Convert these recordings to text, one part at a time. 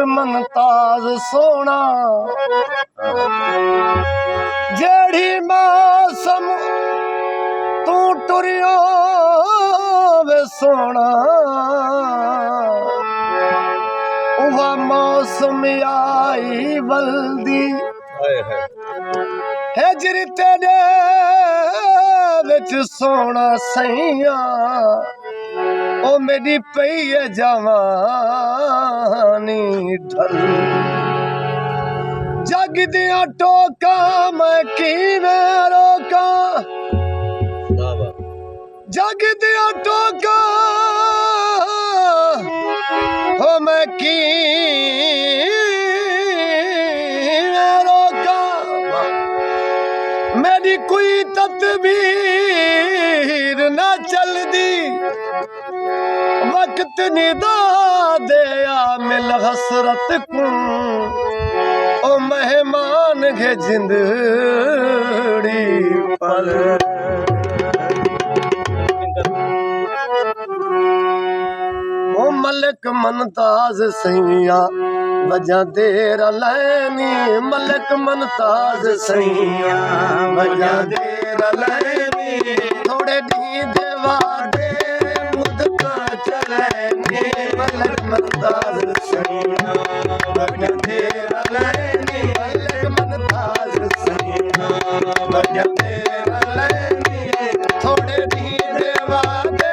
मनताज सोना जेड़ी मौसम तू टुरियो वे सोना वह मौसम आई बल्दी हिजर तेरे विच सोना सैया ओ मेरी पई है जवानी ढल जग दिया टोका मैं किवें रोका जग दिया टोका ओ मैं किवें रोका मेरी कोई तदबीर ना चलदी वक्त निदा दया मिल हसरत को ओ मेहमान घे जिंदड़ी पल ओ मलिक मनताज सैया वजा देर लैनी मलिक मनताज सैया वजा देर लैनी थोड़े दी देवा दे मलिक मनताज सैया वजा देर लैनी मलिक मनताज सैया वजा देर लैनी थोड़े दी देवा दे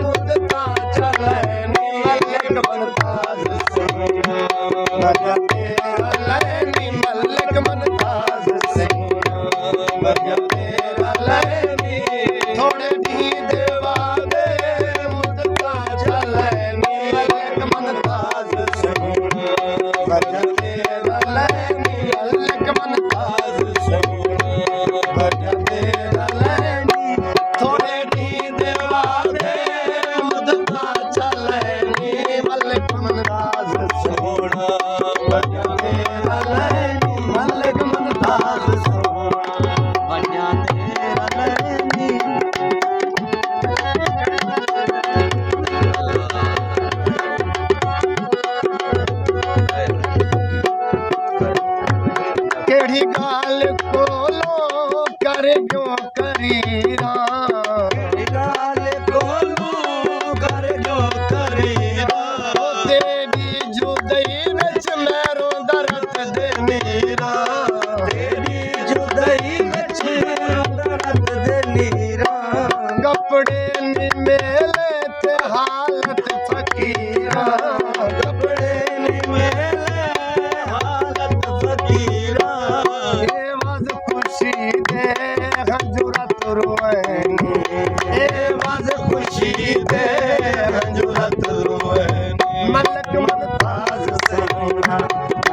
मुद्दता चलैनी मलिक मनताज सैया वजा देर लैनी मलिक मनताज सैया वजा देर लैनी थोड़े दी देवा दे मुद्दता चलैनी मलिक मनताज सैया वजा देर लैनी मलिक मनताज सैया वजा देर लैनी थोड़े दी देवा दे मुद्दता चलैनी मलिक मनताज सैया वजा देर लैनी मलिक मनताज सैया वजा देर लैनी केड़ी गाल कोलो कर जो करीरा गाल कोलो कर जो करीरा तेरी जुदाई विच मेरो दर्द दे नीरा तेरी जुदाई विच दर्द दे नीरा कपड़े नी मेले ते हालत फकीरा कपड़े नी मेले हालत सोना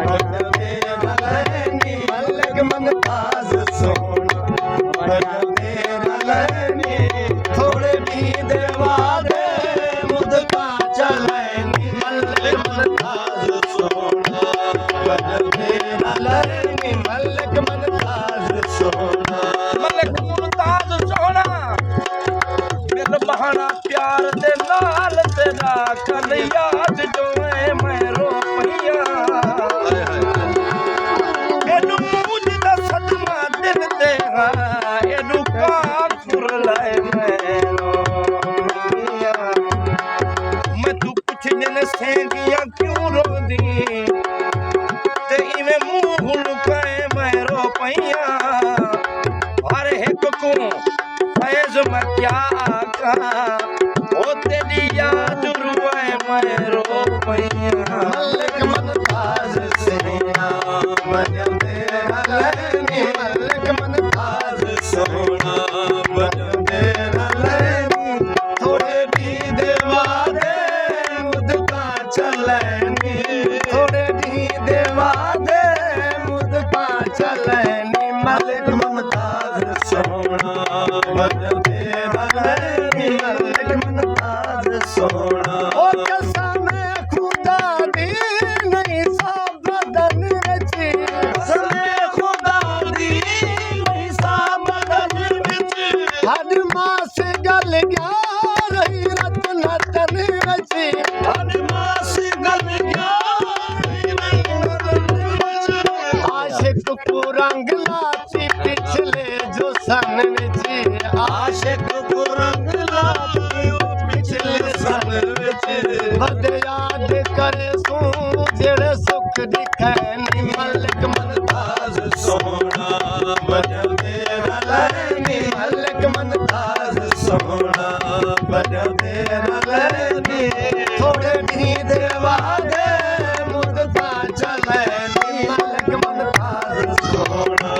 वजदे न लैनी मलक मुमताज सोना वजदे न लैनी थोड़े भी देवा दे मुदका चलैनी मलक मुमताज सोना वजदे न लैनी मलक मुमताज सोना मलक मुमताज सोना मेरा बहाना प्यार दे नाल तेरा कल याद जो है मैं रो पईया एनू मुझ दा सदमा दिल ते हां एनू का खुर लाए मैं रो पईया मैं तू पुछने ने सेंगियां क्यों रोंदी ते इवें मुंह लुकाए मैं रो पईया हर एक को फैज मैं क्या आका ओ तेरी याद रुए मैं रो पईया मलक मुमताज सोना वजदे न लैनी मलक मुमताज सोना वजदे न लैनी थोड़े भी देवा दे मुदका चलैनी थोड़े भी देवा दे मुदका चलैनी मलक मुमताज सोना वजदे न लैनी मलक मुमताज सोना ओ कसम खुदा दी नहीं सा बदन रची कसम खुदा दी नहीं सा बदन रची हर मास गल गया रही रतन तन रची हर मास गल गया रही रतन रची आशिक को रंग लाची पिछले जो सन रची आशिक को रंग लाची पिछले सन रची बद याद करे सू जेड़े सुख दिखैनी मलक मुमताज सोना वजदे न लैनी मलक मुमताज सोना वजदे न लैनी थोड़े भी देवा दे मुदका चलैनी मलक मुमताज सोना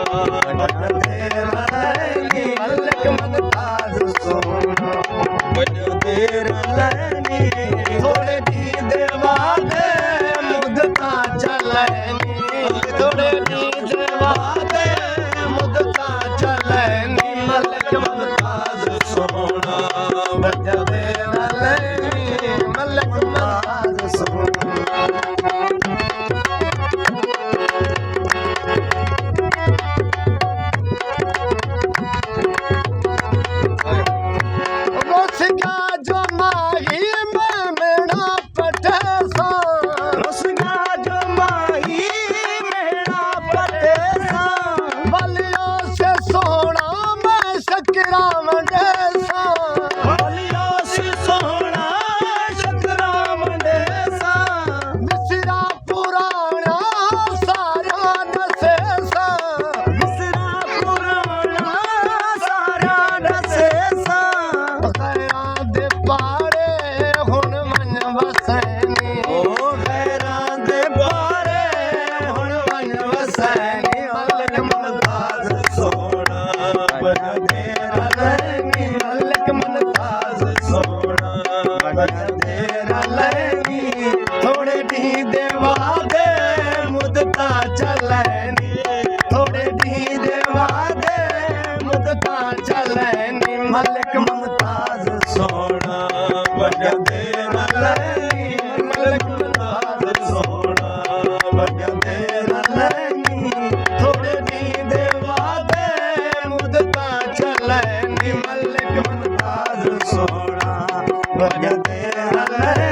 वजदे न लैनी मलक मुमताज सोना वजदे न लैनी थोड़े भी देवा दे मुदका चलैनी थोड़े भी देवा दे मुदका चलैनी मलक मुमताज सोना वजदे न लैनी मलक मुमताज सोना रसगा जो माही में मेरा पटेसा रसगा जो माही मेरा पटेसा बलियों से सोना मैं सकरा मंडेसा बलियों से सोना सकरा मंडेसा मिसरा पुराना सारा नसेसा मिसरा पुराना सारा नसेसा खैरां दे बारे हुण मन वसैनी ओ खैरां दे बारे हुण मन वसैनी मलक मुमताज सोना वजदे न लैनी मलक मुमताज सोना वजदे न लैनी थोड़े भी देवा दे मुदका चलैनी थोड़े भी देवा दे मुदका चलैनी मलक मुमताज सोना वजदे न लैनी मलक मुमताज सोना वजदे न लैनी थोड़े भी देवा दे मुदका चलैनी मलक मुमताज सोना वजदे न लैनी